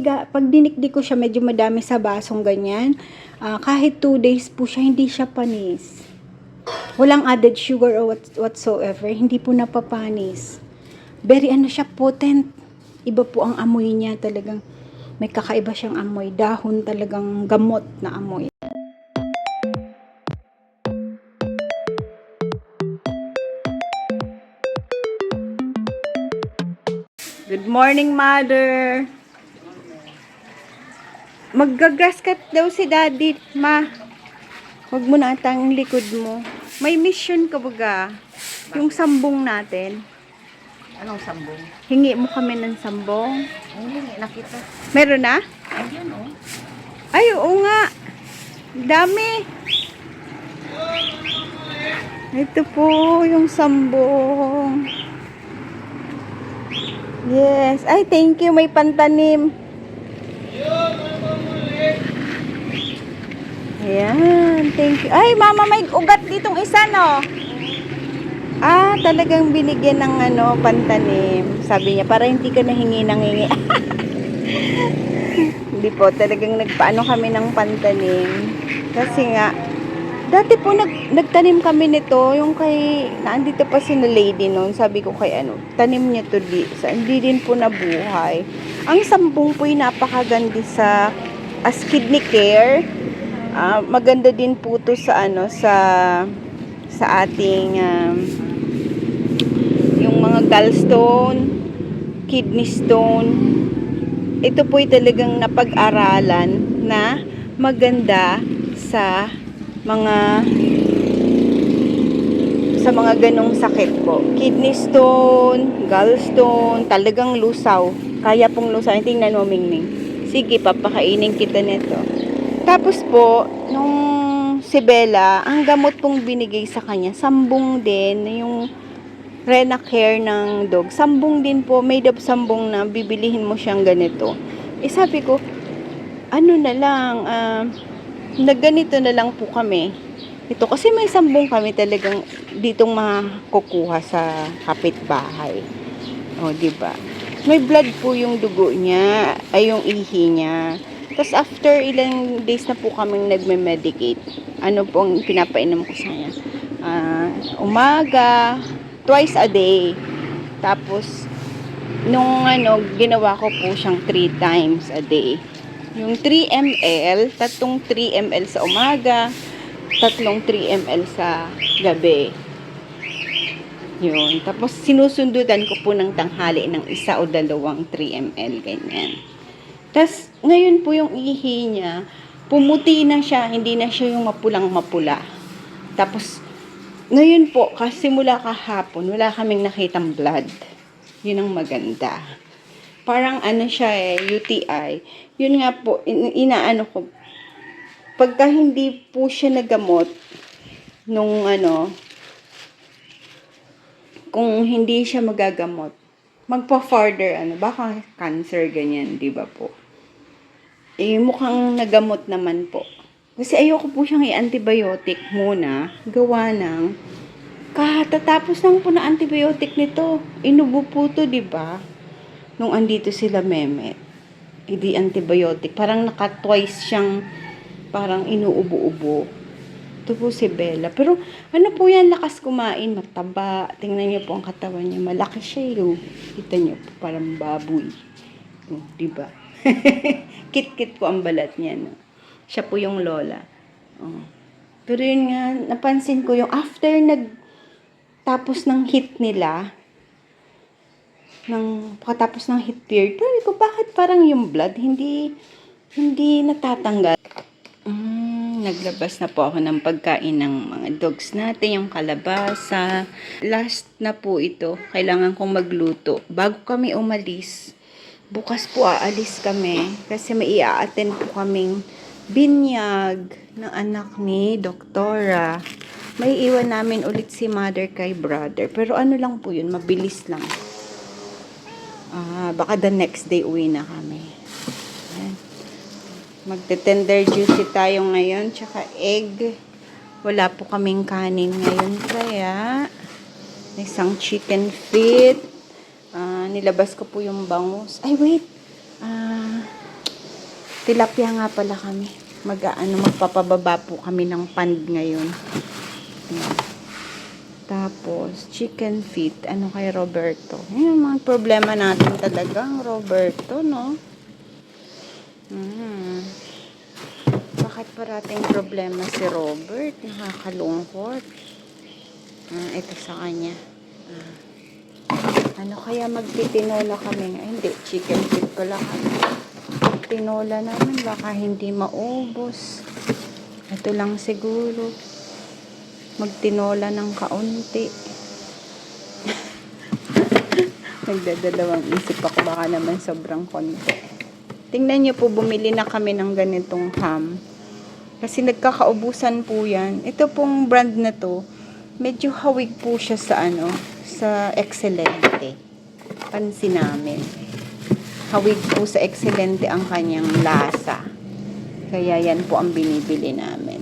pag dinikdik ko siya, medyo madami sa basong ganyan. Kahit 2 days po siya, hindi siya panis. Walang added sugar or whatsoever. Hindi po napapanis. Very siya, potent. Iba po ang amoy niya. Talagang may kakaiba siyang amoy. Dahon talagang gamot na amoy. Good morning, Mother. Maggagrass cut daw si Daddy, Ma. Huwag mo na atang likod mo. May mission ka baga. Yung sambong natin. Anong sambong? Hingi mo kami ng sambong. Hindi na kita. Meron na? Ayan o. Ay, oo nga. Dami. Ito po yung sambong. Yes. Ay, thank you. May pantanim. Ayan. Thank you. Ay, Mama, may ugat ditong isa, no? Talagang binigyan ng pantanim. Sabi niya, para hindi ka nahingi ng hingi. Hindi po, talagang nagpaano kami ng pantanim. Kasi nga, dati po nagtanim kami nito, yung kay, naandito pa si na lady noon, sabi ko kay tanim niya to hindi din po nabuhay. Ang sambong po ay napakaganda as kidney care. Maganda din po to sa sa ating yung mga gallstone, kidney stone. Ito po ay talagang napag-aralan na maganda sa mga ganong sakit po. Kidney stone, gallstone, talagang lusaw. Kaya pong lusaw. Tingnan mo, Mingming. Sige, papakainin kita nito. Tapos po, nung si Bella, ang gamot pong binigay sa kanya, sambong din, yung Renacare ng dog. Sambong din po, made of sambong na bibilihin mo siyang ganito. Sabi ko, na lang, nagganito na lang po kami. Ito, kasi may sambong kami talagang ditong makukuha sa kapitbahay. O, diba? May blood po yung dugo niya, ay yung ihi niya. Tapos after ilang days na po kaming nagme-medicate, po ang pinapainom ko sa kanya? Umaga, twice a day. Tapos, nung ginawa ko po siyang 3 times a day. Yung 3 ml, tatlong 3 ml sa umaga, tatlong 3 ml sa gabi. Yun. Tapos, sinusundutan ko po ng tanghali ng 1 o 2 3 ml, ganyan. Tapos, ngayon po yung ihi niya, pumuti na siya, hindi na siya yung mapulang-mapula. Tapos, ngayon po, kasi mula kahapon, wala kaming nakitang blood. Yun ang maganda. Parang siya UTI. Yun nga po, inaano ko. Pagka hindi po siya nagamot, nung kung hindi siya magagamot, magpa-further, baka cancer, ganyan, di ba po? Mukhang nagamot naman po. Kasi ayoko po siyang i-antibiotic muna. Gawa ng katatapos lang po na antibiotic nito. Inubo po to, diba? Nung andito sila Mehmet. Hindi antibiotic. Parang naka-twice siyang parang inuubo-ubo. Ito po si Bella. Pero po yan, lakas kumain. Mataba. Tingnan niyo po ang katawan niya. Malaki siya. Kita niyo po, parang baboy. Diba? Kit-kit po ang balat niya. No? Siya po yung lola. Pero yun nga, napansin ko yung after tapos ng hit nila, pagkatapos ng hit period, sabi ko, bakit parang yung blood hindi natatanggal? Naglabas na po ako ng pagkain ng mga dogs natin, yung kalabasa. Last na po ito, kailangan kong magluto. Bago kami umalis, bukas po aalis kami kasi may i-attend po kaming binyag ng anak ni Doktora. May iwan namin ulit si mother kay brother. Pero lang po yun, mabilis lang. Baka the next day uwi na kami. Ayan. Magte-tender juicy tayo ngayon, tsaka egg. Wala po kaming kanin ngayon, kaya isang chicken feet. Nilabas ko po yung bangus. Ay, wait. Tilapia nga pala kami. Magpapababa po kami ng pond ngayon. Ayan. Tapos, chicken feet. Ano kay Roberto? Yan mga problema natin talagang, Roberto, no? Bakit parating problema si Robert? Nakakalungkot. Ito sa kanya. Ano kaya magtitinola kami? Ay, hindi. Chicken feet ko lang kami. Tinola namin. Baka hindi maubos. Ito lang siguro. Magtinola ng kaunti. Nagdadalawang isip ako. Baka naman sobrang konti. Tingnan niyo po, bumili na kami ng ganitong ham. Kasi nagkakaubusan po yan. Ito pong brand na to, medyo hawig po siya sa Excelente. Pansin namin. Hawig po sa Excelente ang kanyang lasa. Kaya yan po ang binibili namin.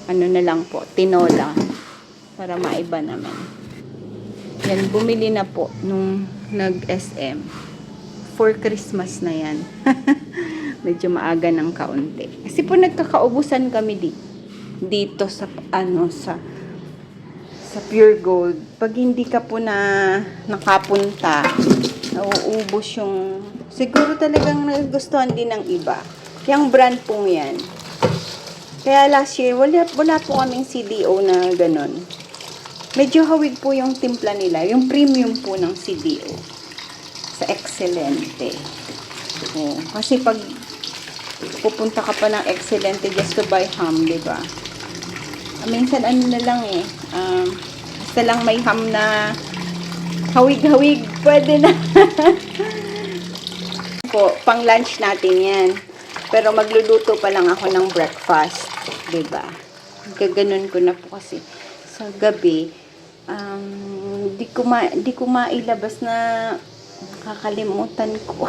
Ano na lang po, tinola. Para maiba naman. Yan, bumili na po nung nag-SM. For Christmas na yan. Medyo maaga ng kaunti. Kasi po nagkakaubusan kami dito sa Pure Gold. Pag hindi ka po nakapunta, nauubos yung siguro talagang nagustuhan din ng iba. Yung brand pong yan. Kaya last year, wala po kaming CDO na ganon. Medyo hawig po yung timpla nila. Yung premium po ng CDO. Sa Excelente. Kasi pag pupunta ka pa ng Excelente just to buy ham, diba? Minsan na lang basta lang may ham na hawig-hawig, pwede na. Po, pang lunch natin yan. Pero magluluto pa lang ako ng breakfast, diba? Gaganon ko na po kasi sa gabi, di ko mailabas na nakakalimutan ko.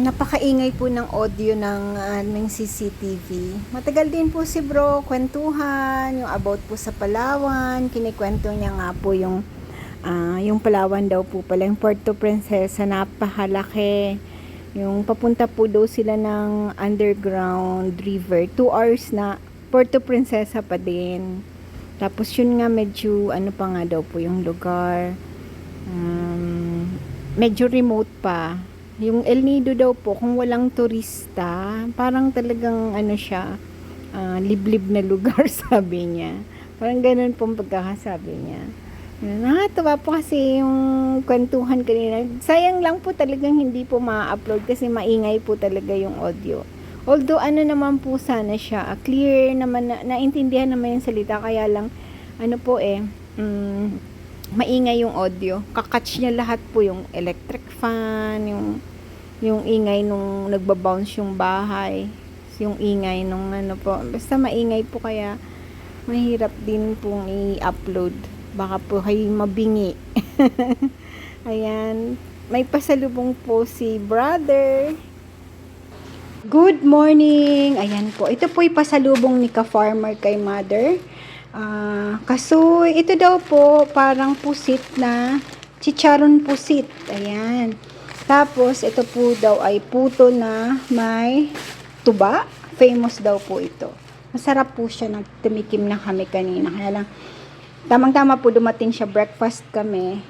Napakaingay po ng audio ng aming CCTV. Matagal din po si bro, kwentuhan, yung about po sa Palawan. Kinikwento niya nga po yung Palawan daw po pala, yung Puerto Princesa, napakalaki. Yung papunta po daw sila ng underground river. 2 hours na, Puerto Princesa pa din. Tapos yun nga medyo, pa nga daw po yung lugar. Medyo remote pa. Yung El Nido daw po, kung walang turista, parang talagang siya, liblib na lugar, sabi niya. Parang ganun pong pagkakasabi niya. Nakatawa po kasi yung kwentuhan kanina. Sayang lang po talagang hindi po ma-upload kasi maingay po talaga yung audio. Although naman po sana siya, clear naman, naintindihan naman yung salita, kaya lang, maingay yung audio. Kakatch niya lahat po yung electric fan, yung ingay nung nagbabounce yung bahay, yung ingay nung basta maingay po, kaya mahirap din pong i-upload. Baka po kayo mabingi. Ayan. May pasalubong po si brother. Good morning! Ayan po. Ito po yung pasalubong ni ka-farmer kay mother. Kasoy, ito daw po parang pusit na chicharon pusit. Ayan. Tapos, ito po daw ay puto na may tuba. Famous daw po ito. Masarap po siya. Nagtumikim na kami kanina. Kaya lang, tamang-tama po dumating siya. Breakfast kami.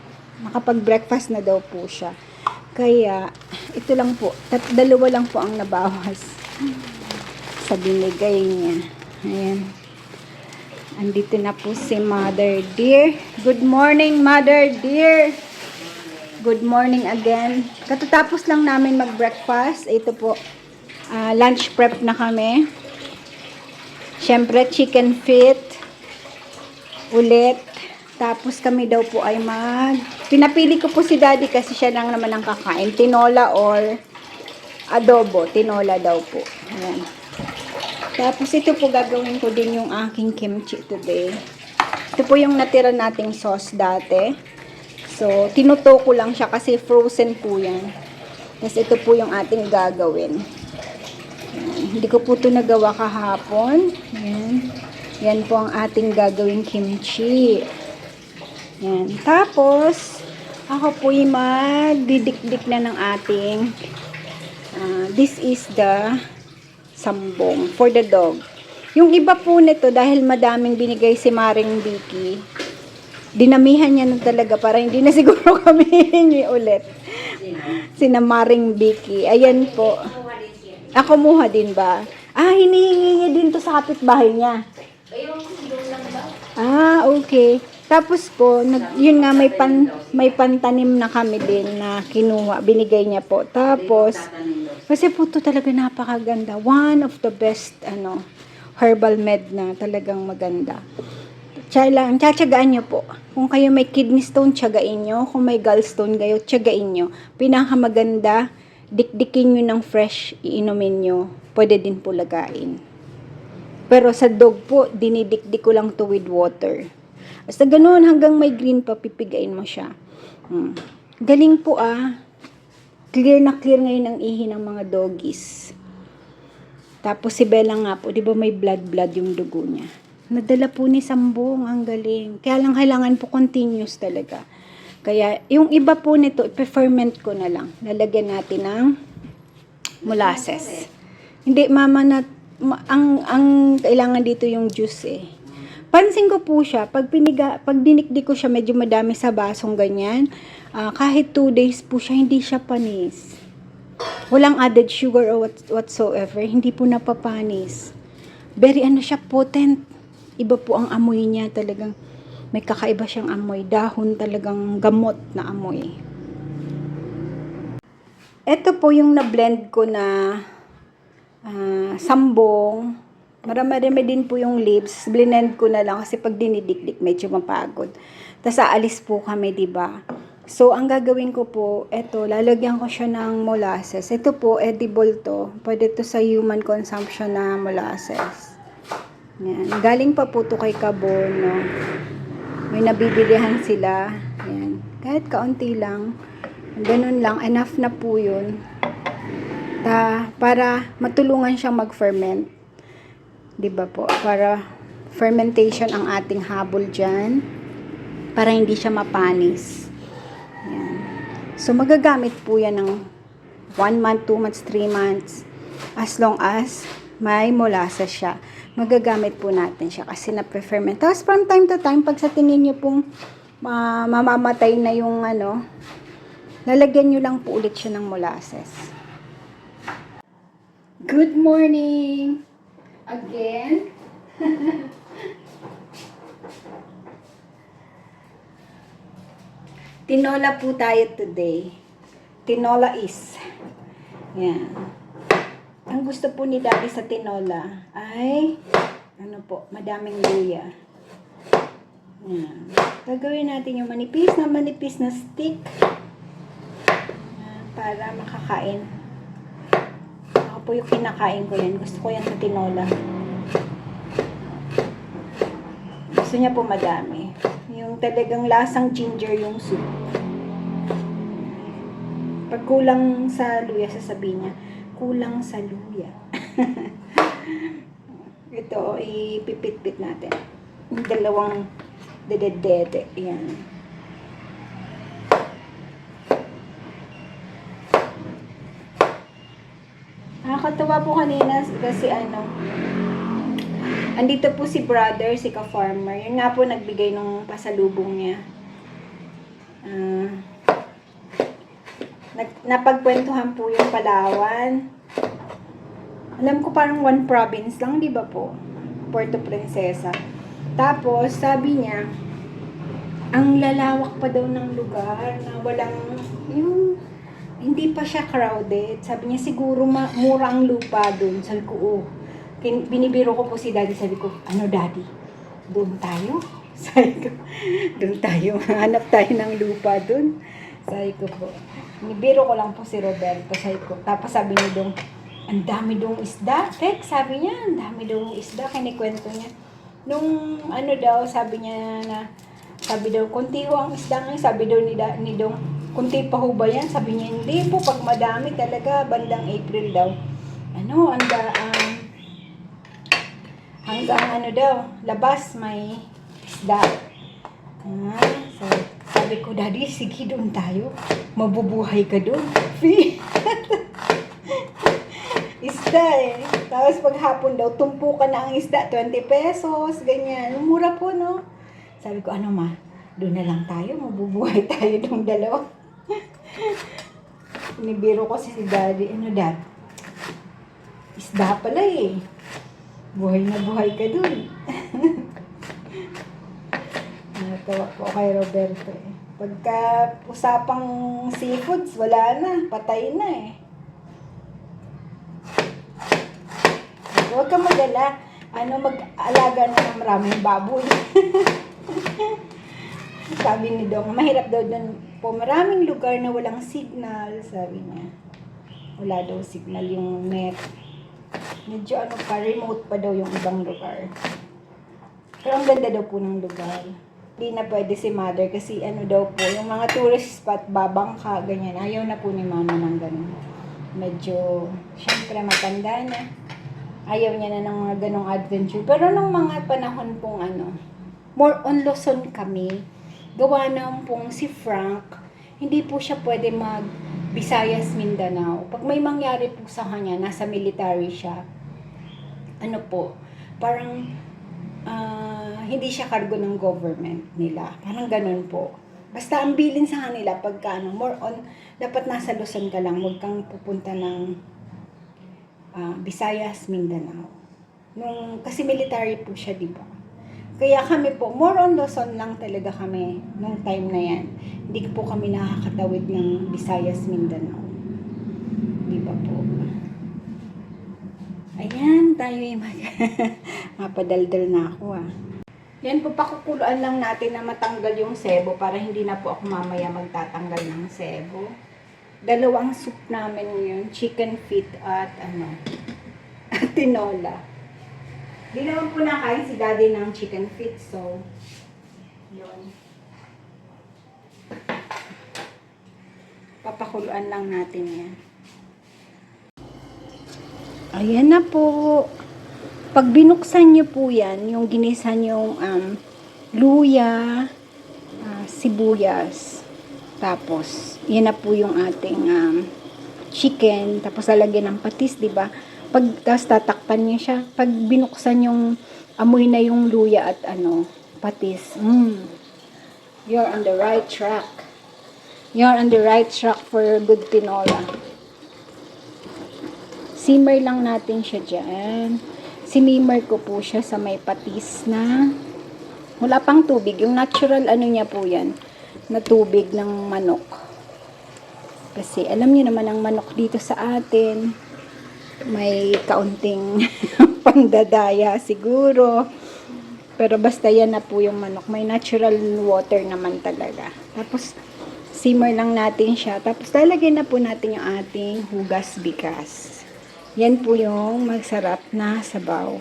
Nakapag-breakfast na daw po siya. Kaya, ito lang po. 2 lang po ang nabawas sa binigay niya. Ayan. Andito na po si Mother Dear. Good morning, Mother Dear. Good morning again. Katatapos lang namin mag-breakfast. Ito po, lunch prep na kami. Siyempre, chicken feet. Ulit. Tapos kami daw po ay pinapili ko po si daddy kasi siya lang naman ang kakain. Tinola or adobo. Tinola daw po. Ayan. Tapos ito po gagawin ko din yung aking kimchi today. Ito po yung natira nating sauce dati. So, tinuto ko lang siya kasi frozen po yan. Tapos ito po yung ating gagawin. Ayan. Hindi ko po ito nagawa kahapon. Ayan. Yan po ang ating gagawing kimchi. Ayan. Tapos, ako po yung magdidikdik na ng ating this is the sambong for the dog. Yung iba po nito, dahil madaming binigay si Maring Vicky, dinamihan niya na talaga para hindi na siguro kami hingi ulit. Sina Maring Vicky. Ayan po. Ako muha din ba? Hinihingi niya din to sa kapitbahay niya. Okay. Tapos po, yun nga may pantanim na kami din na kinuha, binigay niya po. Tapos, kasi po to talaga napakaganda. One of the best herbal med na talagang maganda. Tsatsagaan nyo po. Kung kayo may kidney stone, tsagain nyo. Kung may gallstone kayo, tsagain nyo. Pinakamaganda, dikdikin nyo ng fresh, iinumin nyo. Pwede din po lagain. Pero sa dog po, dinidikdik ko lang to with water. Basta ganun, hanggang may green pa, pipigain mo siya. Galing po Clear na clear ngayon ang ihi ng mga doggies. Tapos si Bella nga po, di ba may blood yung dugo niya. Nadala po ni Sambong, ang galing. Kaya lang kailangan po continuous talaga. Kaya yung iba po nito, ipe-ferment ko na lang. Lalagyan natin ng molasses. Hindi, mama, ang kailangan dito yung juice eh. Pansin ko po siya, pag dinikdik ko siya, medyo madami sa basong ganyan. Kahit 2 days po siya, hindi siya panis. Walang added sugar or whatsoever. Hindi po napapanis. Very siya, potent. Iba po ang amoy niya, talagang may kakaiba siyang amoy. Dahon talagang gamot na amoy. Ito po yung na-blend ko na sambong. Marami din po yung leaves. Blend ko na lang kasi pag dinidikdik medyo mapagod. Tapos aalis po kami, diba? So, ang gagawin ko po, ito, lalagyan ko siya ng molasses. Ito po, edible to. Pwede to sa human consumption na molasses. Yan. Galing pa po to kay Kabono. May nabibilihan sila. Yan. Kahit kaunti lang. Ganun lang. Enough na po yun. Para matulungan siyang mag-ferment. Diba po? Para fermentation ang ating habol dyan. Para hindi siya mapanis. Yan. So, magagamit po yan ng 1 month, 2 months, 3 months. As long as may molasses siya. Magagamit po natin siya kasi na-ferment. Tapos from time to time, pag sa tingin nyo pong mamamatay na yung lalagyan nyo lang po ulit siya ng molasses. Good morning! Again. Tinola po tayo today. Tinola is. Yan. Ang gusto po ni Daddy sa tinola ay madaming luya. Yan. Gagawin natin yung manipis na stick. Yan, para makakain. Ako po yung kinakain ko yan. Gusto ko yan sa tinola. Gusto niya po madami. Yung talagang lasang ginger yung soup. Pag kulang sa luya, sasabihin niya, kulang sa luya. Ito, ipipit-pit natin. Yung dalawang dede. Yan. Nakakatawa po kanina kasi andito po si brother, si ka-farmer. Yun nga po nagbigay nung pasalubong niya. Napagkwentuhan po yung Palawan. Alam ko parang one province lang, di ba po? Puerto Princesa. Tapos, sabi niya, Ang lalawak pa daw ng lugar na walang, yung, hindi pa siya crowded. Sabi niya, siguro mura ang lupa doon. Sabi ko, oh. Binibiro ko po si daddy. Sabi ko, ano daddy? Doon tayo? Sabi ko, doon tayo. Hanap tayo ng lupa doon. Sabi ko po. Binibiro ko lang po si Roberto. Sabi ko, tapos sabi niya doon, ang dami dong isda. Tek, sabi niya, ang dami dong isda. Kinikwento niya. Nung ano daw, sabi niya na, sabi daw, kunti ho ang isda ngayon. Sabi daw ni Dong, kunti pa ho ba yan? Sabi niya, hindi po, pag madami talaga, bandang April daw. Ano, hanggang ano daw, labas may isda. So, sabi ko, daddy, sige doon tayo. Mabubuhay ka doon. Free. Isda eh. Tapos paghapon daw, tumpukan na ang isda, 20 pesos, ganyan. Mura po, no? Sabi ko, ano ma, doon na lang tayo, mabubuhay tayo ng dalawa. Nibiro ko si daddy, ano dad? Isda pala eh. Buhay na buhay ka doon. Natawa po kay Roberto eh. Pagka usapang seafoods, wala na, patay na eh. Huwag kang magala. Mag-alaga na ng maraming baboy. Sabi ni Dong, mahirap daw doon po. Maraming lugar na walang signal, sabi niya. Wala daw signal yung net. Medyo remote pa daw yung ibang lugar. Pero ang ganda daw po ng lugar. Hindi na pwede si mother kasi daw po, yung mga tourist spot, babangka, ganyan. Ayaw na po ni mama ng ganun. Medyo, syempre matanda na. Ayaw niya na ng mga ganong adventure. Pero nung mga panahon pong more on Luzon kami, gawa na pong si Frank, hindi po siya pwede mag-Visayas, Mindanao. Pag may mangyari po sa kanya, nasa military siya, parang hindi siya cargo ng government nila. Parang ganun po. Basta ang bilin sa kanila, pagka more on, dapat nasa Luzon ka lang, huwag kang pupunta ng Visayas, Mindanao. Kasi military po siya, di ba? Kaya kami po, more on Luzon lang talaga kami nung time na yan. Hindi po kami nakakatawid ng Visayas, Mindanao. Di ba po? Ayan, tayo yung mapadaldal na ako Yan po, pakukuluan lang natin na matanggal yung sebo para hindi na po ako mamaya magtatanggal ng sebo. Dalawang soup namin yun, chicken feet at tinola. Di naman po nakain si daddy ng chicken feet, so yun. Papakuluan lang natin yan. Ayan na po. Pag binuksan nyo po yan, yung ginisa nyong luya, sibuyas, tapos yan na po yung ating chicken, tapos lalagyan ng patis, di ba? Tapos tatakpan niya siya. Pag binuksan yung amoy na yung luya at patis. You're on the right track. You're on the right track for good tinola. Simmer lang natin siya dyan. Sinimmer ko po siya sa may patis na wala pang tubig. Yung natural niya po yan, na tubig ng manok. Kasi alam niyo naman ang manok dito sa atin, may kaunting pandadaya siguro. Pero basta yan na po yung manok. May natural water naman talaga. Tapos, simmer lang natin siya. Tapos, lalagyan na po natin yung ating hugas bigas. Yan po yung masarap na sabaw.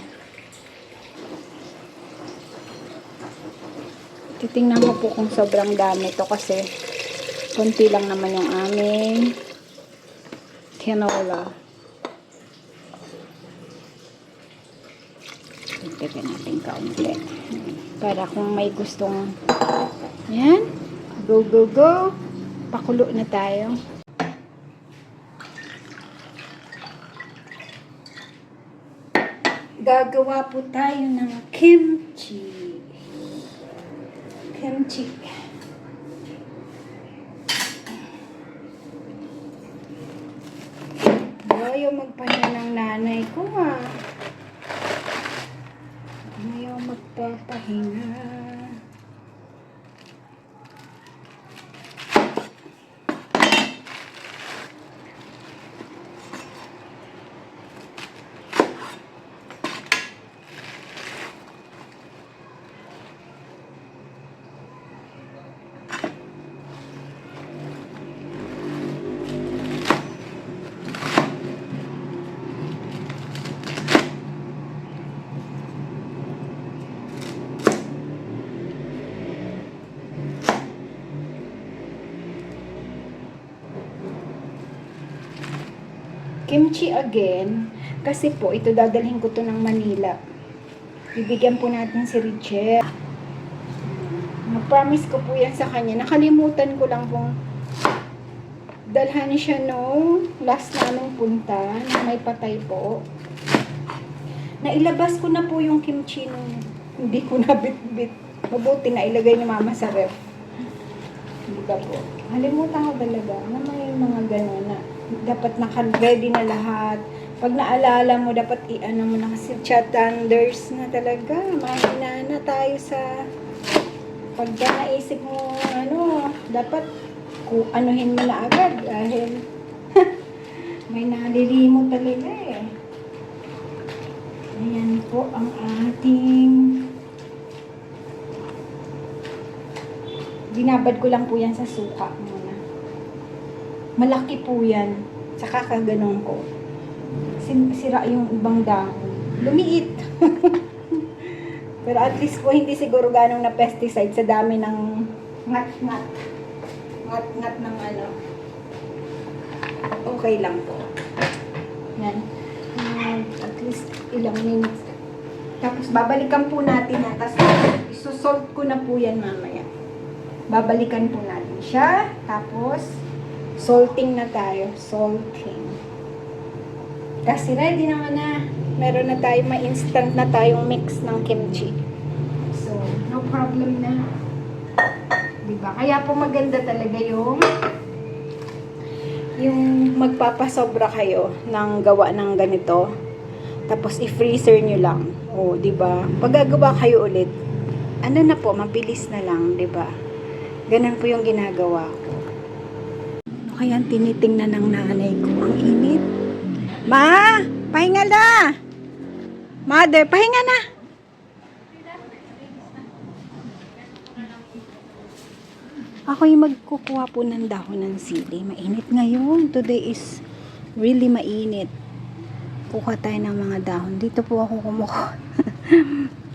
Titingnan mo po kung sobrang dami to kasi konti lang naman yung aming tinola. Tignan natin kaunti. Para kung may gustong yan. Go, go, go. Pakulo na tayo. Gagawa po tayo ng kimchi. Kimchi. Ayaw magpahinga ng nanay ko Ayaw magpapahinga. kimchi again. Kasi po, ito dadalhin ko to ng Manila. Bibigyan po natin si Richelle. Nag-promise ko po yan sa kanya. Nakalimutan ko lang pong dalhan siya no last naming punta na may patay po. Nailabas ko na po yung kimchi nung hindi ko na bit-bit. Mabuti na ilagay ni mama sa ref. Hindi ba po? Halimutan ko talaga na may mga gano'n na dapat naka-ready na lahat. Pag naalala mo, dapat i-ano mo na kasi chatanders na talaga. Mahina na tayo sa pagka naisip mo, dapat anuhin mo na agad dahil may nalilimo talaga eh. Ayan po ang ating binabad ko lang po yan sa suka muna. Malaki po yan. Saka kaganon ko. Sira yung ibang dahon. Lumiit. Pero at least po hindi siguro ganong na pesticide sa dami ng ngat-ngat. Ngat-ngat ng ano. Okay lang po. Yan. At least ilang minutes. Tapos babalikan po natin yan. Tapos isusalt ko na po yan mamaya. Babalikan po natin siya. Tapos salting na tayo. Salting. Kasi ready naman na. Meron na tayo, may instant na tayong mix ng kimchi. So, no problem na. Diba? Kaya po maganda talaga yung magpapasobra kayo ng gawa ng ganito. Tapos i-freezer nyo lang. O, diba? Pag gagawa kayo ulit, ano na po, mabilis na lang, diba? Ganun po yung ginagawa ko. Kaya tinitingnan ng nanay ko. Ang init. Ma! Pahinga na! Mother, pahinga na! Ako yung magkukuha po ng dahon ng sili. Mainit ngayon. Today is really mainit. Kuha tayo ng mga dahon. Dito po ako kumuha.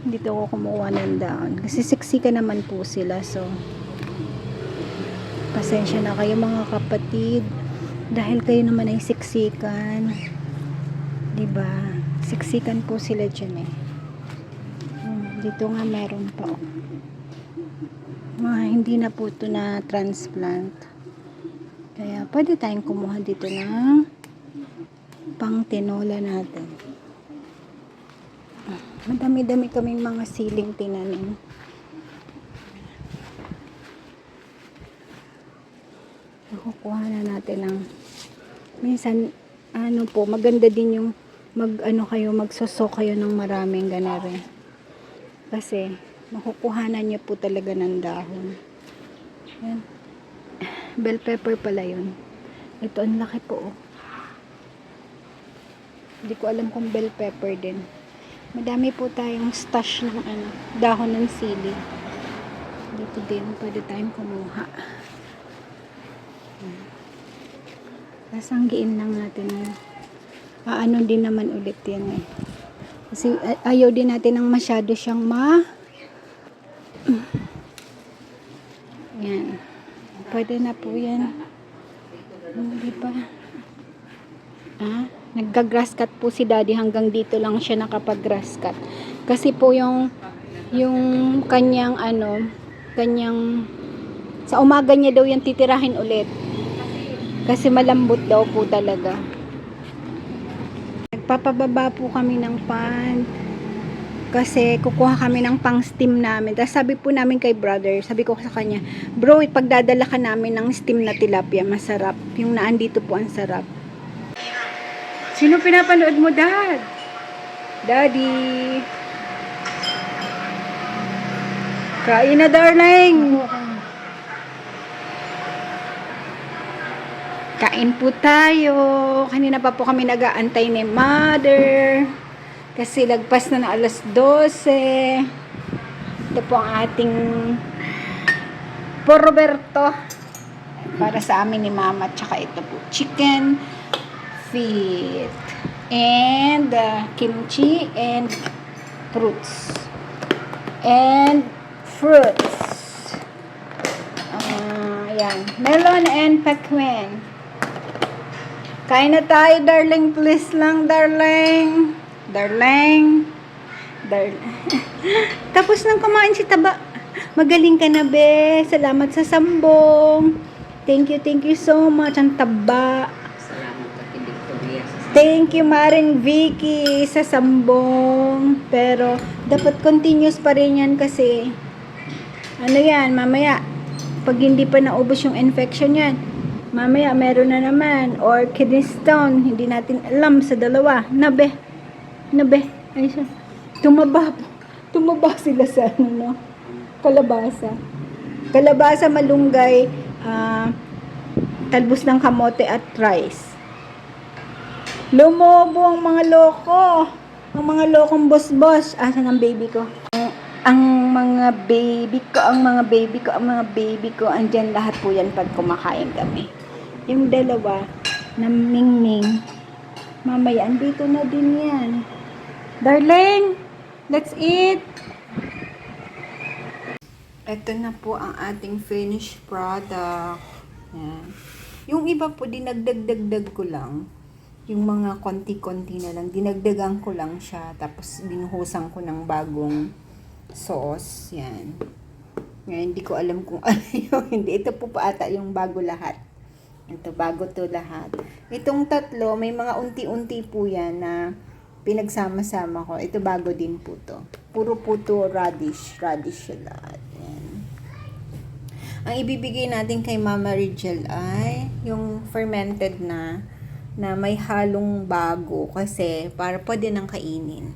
Dito ako kumuha ng dahon. Kasi siksika naman po sila. So, pasensya na kayo mga kapatid. Dahil kayo naman ay siksikan. Diba? Siksikan po sila dyan eh. Dito nga meron pa. Hindi na po ito na transplant. Kaya pwede tayong kumuha dito ng pang tinola natin. Madami-dami kaming mga siling tinanim. Nakukuha na natin ng minsan maganda din yung magsoso kayo ng maraming ganare. Kasi makukuhanan niyo po talaga ng dahon. Yan. Bell pepper pala yun. Ito ang laki po. Hindi ko alam kung bell pepper din. Madami po tayong stash ng dahon ng sili. Dito din pwede tayong kumuha. Sasanggiin lang natin na ano din naman ulit yan eh. Kasi ayaw din natin ng masyado siyang yan. Pwede na po yan. Hindi pa. Nagga-grass cut po si daddy. Hanggang dito lang siya nakapag-grass cut. Kasi po yung kanyang sa umaga niya daw yan titirahin ulit. Kasi malambot daw po talaga. Nagpapababa po kami ng pan. Kasi kukuha kami ng pang-steam namin. Tapos sabi po namin kay brother, sabi ko sa kanya, bro, ipagdadala ka namin ng steam na tilapia, masarap. Yung naandito po ang sarap. Sino pinapanood mo, Dad? Daddy. Kain na, darling. Kain po tayo. Kanina pa po kami nag-aantay ni Mother. Kasi lagpas na ng alas 12. Ito po ang ating Roberto. Para sa amin ni Mama. Tsaka ito po, chicken feet. And kimchi and fruits. And fruits. Ayan. Melon and pakwen. Kain na tayo, darling. Please lang, darling. Darling. Darling. Tapos nang kumain si Taba. Magaling ka na, be. Salamat sa sambong. Thank you so much. Ang taba. Salamat kay Victoria sa Thank you, Maring Vicky, sa sambong. Pero, dapat continuous pa rin yan kasi, ano yan, mamaya, pag hindi pa naubos yung infection yan, mamaya meron na naman, or kidney stone, hindi natin alam sa dalawa. Nabe, ay siya. Tumaba sila sa, ano, no? Kalabasa, malunggay, talbos ng kamote at rice. Lumobo ang mga loko. Ang mga lokong boss-boss. Asan ang baby ko? Ang mga baby ko, andyan lahat po yan pag kumakain kami. Yung dalawa, na Mingming, mamaya, andito na din yan. Darling, let's eat! Ito na po ang ating finished product. Yan. Yung iba po, dinagdag-dagdag ko lang. Yung mga konti-konti na lang, dinagdagan ko lang siya, tapos binuhusan ko ng bagong sauce, yan. Ngayon, hindi ko alam kung ano yung hindi. Ito po pa ata yung bago lahat. Ito, bago to lahat. Itong tatlo, may mga unti-unti po yan na pinagsama-sama ko. Ito bago din po to. Puro po to radish siya lahat. Yan. Ang ibibigay natin kay Mama Rigel ay yung fermented na may halong bago kasi para pwede nang kainin.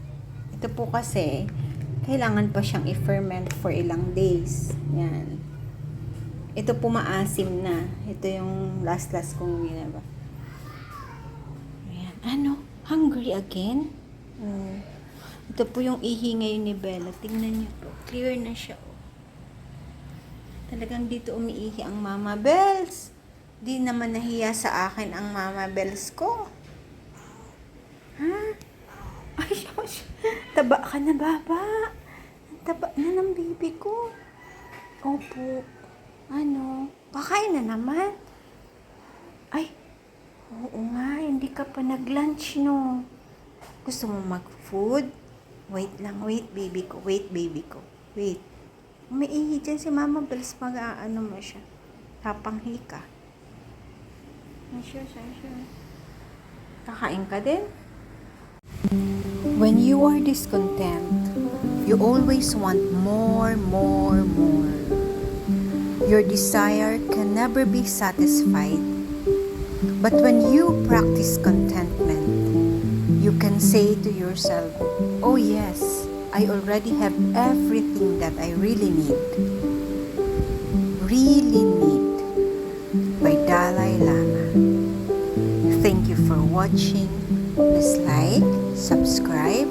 Ito po kasi kailangan pa siyang i-ferment for ilang days. Yan. Ito po maasim na. Ito yung last kong ginaba. Ayan. Ano? Hungry again? Ito po yung ihi ngayon ni Bella. Tingnan niyo po. Clear na siya. Talagang dito umiihi ang Mama Bells. Di naman nahiya sa akin ang Mama Bells ko. Ha? Ay, taba ka na, baba. Taba na ng baby ko. Opo. Ano? Kakain na naman. Ay, oo nga. Hindi ka pa nag-lunch, no? Gusto mo mag-food? Wait lang. Wait, baby ko. Wait. Umiihi dyan si Mama Bells. Mag-aano mo siya. Tapanghi ka. Sure. Kakain ka din? When you are discontent, you always want more. Your desire can never be satisfied. But when you practice contentment, you can say to yourself, oh yes, I already have everything that I really need. By Dalai Lama. Thank you for watching. Please like, subscribe,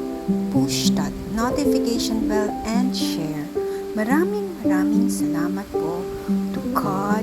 push that notification bell, and share. Maraming salamat po to God.